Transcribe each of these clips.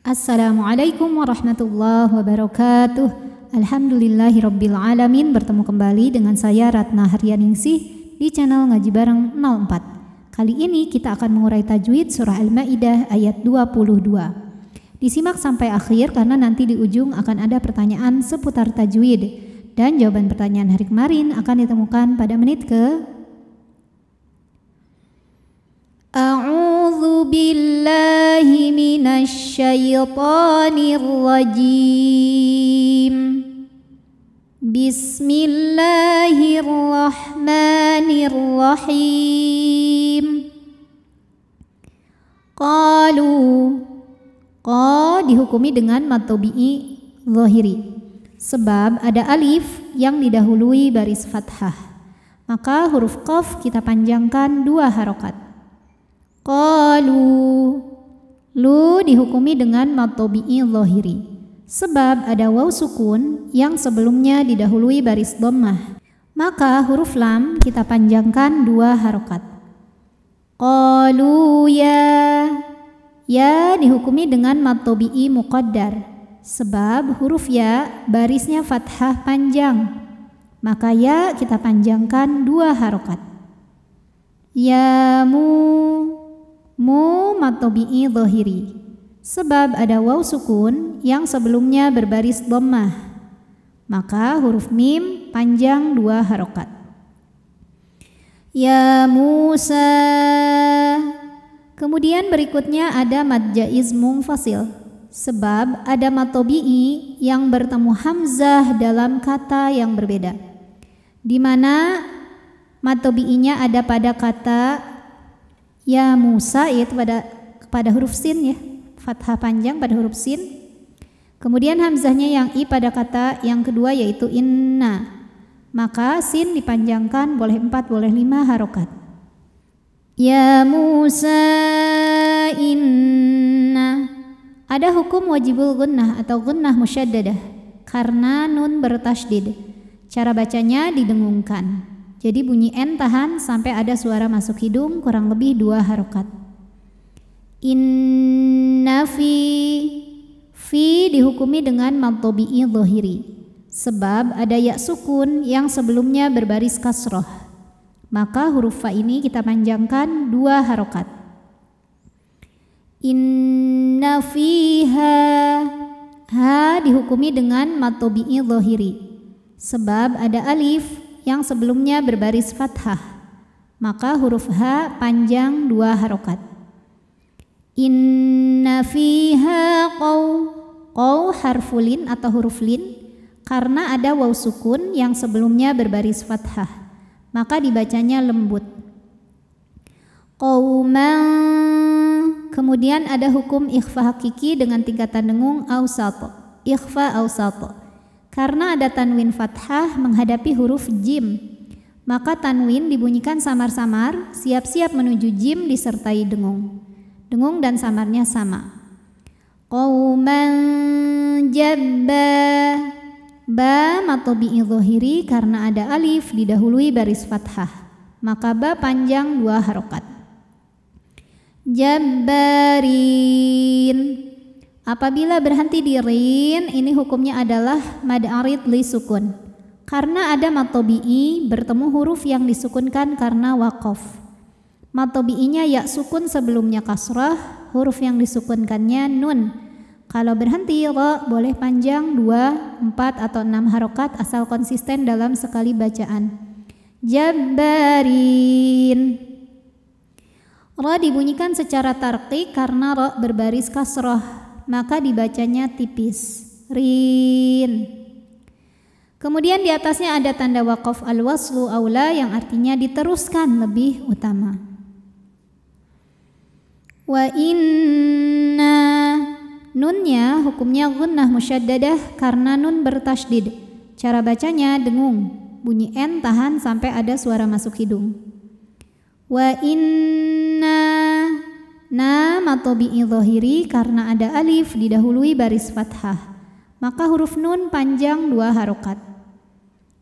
Assalamualaikum warahmatullahi wabarakatuh. Alhamdulillahirabbil alamin. Bertemu kembali dengan saya Ratna Haryaningsih di channel Ngaji Bareng 04. Kali ini kita akan mengurai tajwid surah Al-Maidah ayat 22. Disimak sampai akhir karena nanti di ujung akan ada pertanyaan seputar tajwid dan jawaban pertanyaan hari kemarin akan ditemukan pada menit ke A'udzu billahi minasy syaithanir rajim. Bismillahirrahmanirrahim. Qalu, qa dihukumi dengan mad tabi'i zahiri sebab ada alif yang didahului baris fathah, maka huruf qaf kita panjangkan 2 harokat. Qalu, lu dihukumi dengan mad tabi'i zahiri sebab ada waw sukun yang sebelumnya didahului baris dhammah, maka huruf lam kita panjangkan 2 harokat. Qalu ya dihukumi dengan mad tabi'i muqaddar sebab huruf ya barisnya fathah panjang, maka ya kita panjangkan 2 harokat. Ya mu mad tabi'i zahiri sebab ada waw sukun yang sebelumnya berbaris dhammah, maka huruf mim panjang 2 harokat. Ya Musa. Kemudian berikutnya ada mad jaiz munfasil sebab ada mad tabi'i yang bertemu hamzah dalam kata yang berbeda, di mana mad tabi'inya ada pada kata ya Musa, yaitu pada huruf sin ya, fathah panjang pada huruf sin. Kemudian hamzahnya yang i pada kata yang kedua yaitu inna, maka sin dipanjangkan boleh 4 boleh 5 harokat. Ya Musa inna. Ada hukum wajibul gunnah atau gunnah musyaddadah karena nun bertasydid. Cara bacanya didengungkan. Jadi bunyi n tahan sampai ada suara masuk hidung kurang lebih 2 harokat. Inna fi dihukumi dengan mad tabi'i zahiri sebab ada ya sukun yang sebelumnya berbaris kasroh, maka huruf fa ini kita panjangkan 2 harokat. Inna fiha, ha dihukumi dengan mad tabi'i zahiri sebab ada alif yang sebelumnya berbaris fathah, maka huruf ha panjang 2 harokat. Inna fiha qaw harfulin atau huruf lin karena ada waw sukun yang sebelumnya berbaris fathah, maka dibacanya lembut. Qauman. Kemudian ada hukum ikhfa hakiki dengan tingkatan dengung awsat, ikhfa awsat. Karena ada tanwin fathah menghadapi huruf jim, maka tanwin dibunyikan samar-samar, siap-siap menuju jim disertai dengung. Dengung dan samarnya sama. Qauman jabba. Ba mad tabi'i zahiri karena ada alif didahului baris fathah, maka ba panjang 2 harokat. Jabbarin. Apabila berhenti di rin, ini hukumnya adalah mad arid li sukun karena ada mad tabi'i bertemu huruf yang disukunkan karena waqaf. Mad tabi'inya ya sukun sebelumnya kasrah, huruf yang disukunkannya nun. Kalau berhenti ra boleh panjang 2, 4 atau 6 harokat asal konsisten dalam sekali bacaan. Jabbarin. Ra dibunyikan secara tarqiq karena ra berbaris kasrah, maka dibacanya tipis, rin. Kemudian di atasnya ada tanda waqaf al-waslu aula yang artinya diteruskan lebih utama. Wa inna. Nunnya hukumnya gunnah musyaddadah karena nun bertasydid. Cara bacanya dengung, bunyi n tahan sampai ada suara masuk hidung. Wa inna. Na mad tabi'i zahiri karena ada alif didahului baris fathah, maka huruf nun panjang 2 harokat.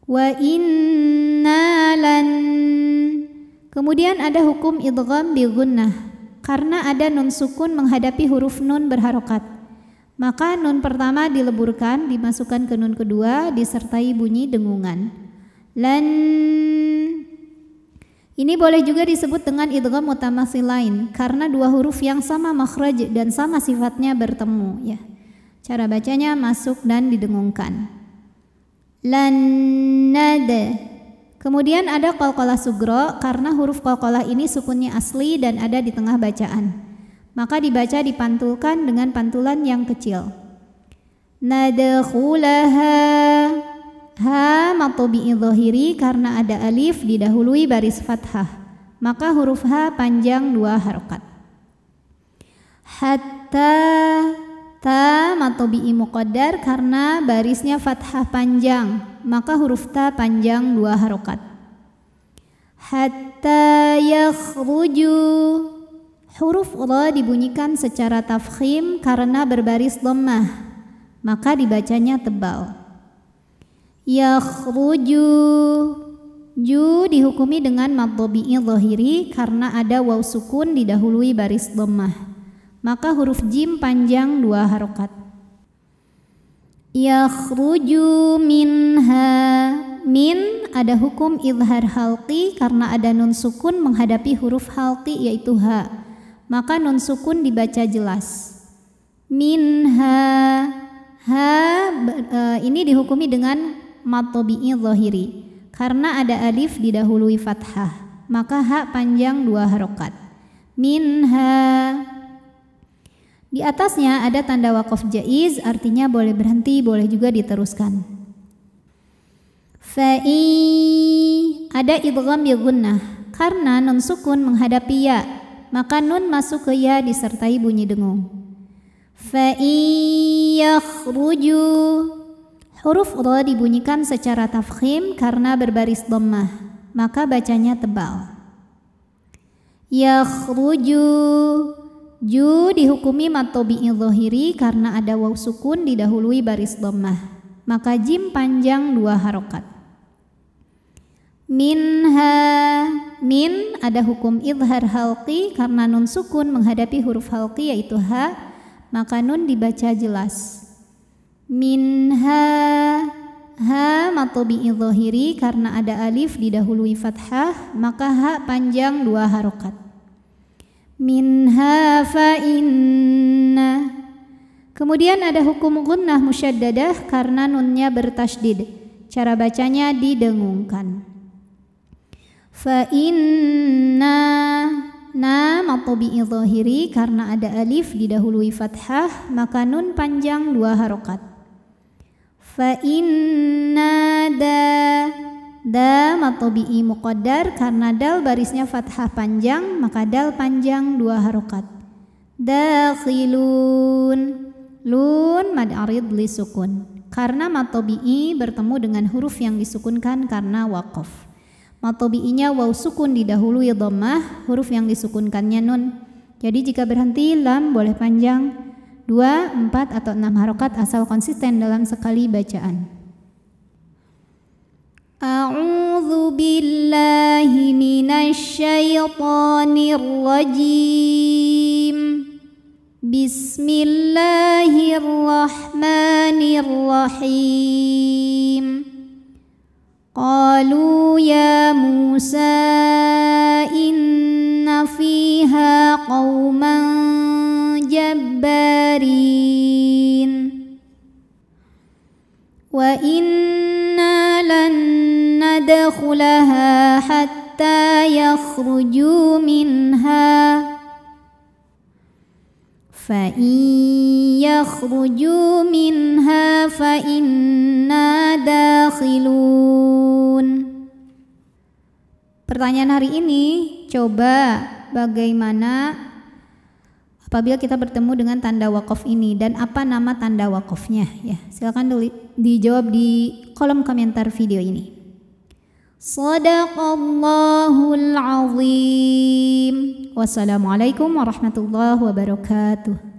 Wa inna lan. Kemudian ada hukum idgham bi gunnah karena ada nun sukun menghadapi huruf nun berharokat, maka nun pertama dileburkan, dimasukkan ke nun kedua disertai bunyi dengungan. Lan. Ini boleh juga disebut dengan idgham mutamatsilain karena dua huruf yang sama makhraj dan sama sifatnya bertemu ya. Cara bacanya masuk dan didengungkan. Lan nada. Kemudian ada qalqalah sugro karena huruf qalqalah ini sukunnya asli dan ada di tengah bacaan. Maka dibaca dipantulkan dengan pantulan yang kecil. Nadkhulaha. Ha matobi'i dhahiri karena ada alif didahului baris fathah, maka huruf ha panjang 2 harokat. Hatta ta matobi'i muqaddar karena barisnya fathah panjang, maka huruf ta panjang 2 harokat. Hatta yakhruju, huruf ra dibunyikan secara tafkhim karena berbaris dhammah, maka dibacanya tebal. Yakhruju, ju dihukumi dengan mad dhabi'i dhahiri karena ada waw sukun didahului baris dhammah, maka huruf jim panjang 2 harokat. Yakhruju minha, min ada hukum izhar halqi karena ada nun sukun menghadapi huruf halqi yaitu ha, maka nun sukun dibaca jelas. Minha, ha ini dihukumi dengan mad dhabi'i dhahiri karena ada alif didahului fathah, maka ha panjang 2 harokat. Minha. Di atasnya ada tanda waqaf jaiz, artinya boleh berhenti, boleh juga diteruskan. Fa'i, ada idgham bi gunnah karena nun sukun menghadapi ya, maka nun masuk ke ya disertai bunyi dengung. Fa'i yakhruju, huruf ra dibunyikan secara tafkhim karena berbaris dhammah, maka bacanya tebal. Yakhruju, ju dihukumi mad dhabi'i dhahiri karena ada waw sukun didahului baris dhammah, maka jim panjang 2 harokat. Minha, min ada hukum izhar halqi karena nun sukun menghadapi huruf halqi yaitu ha, maka nun dibaca jelas. Minha, ha mad dhabi'i dhahiri karena ada alif didahului fathah, maka ha panjang 2 harokat. Minha fa inna. Kemudian ada hukum gunnah musyaddadah karena nunnya bertasydid, cara bacanya didengungkan. Fa inna, na mad dhabi'i dhahiri karena ada alif didahului fathah, maka nun panjang 2 harokat. Fa inna da mad dhabi'i muqaddar karena dal barisnya fathah panjang, maka dal panjang 2 harokat. Dakhilun, lun mad arid li sukun karena mad dhabi'i bertemu dengan huruf yang disukunkan karena waqaf. Mad dhabi'inya waw sukun didahului dhammah, huruf yang disukunkannya nun. Jadi jika berhenti lam boleh panjang 2, 4 atau 6 harokat asal konsisten dalam sekali bacaan. A'udzu billahi minasy syaithanir rajim. Bismillahirrahmanirrahim. Qalu ya Musa inna fiha qauman jabbarin wa inna lan nadkhulaha hatta yakhruju minha fa in yakhruju minha fa inna dakhilun. Pertanyaan hari ini, coba bagaimana apabila kita bertemu dengan tanda waqaf ini dan apa nama tanda waqafnya ya. Silakan dijawab di kolom komentar video ini. Shadaqallahul azim. Wassalamualaikum warahmatullahi wabarakatuh.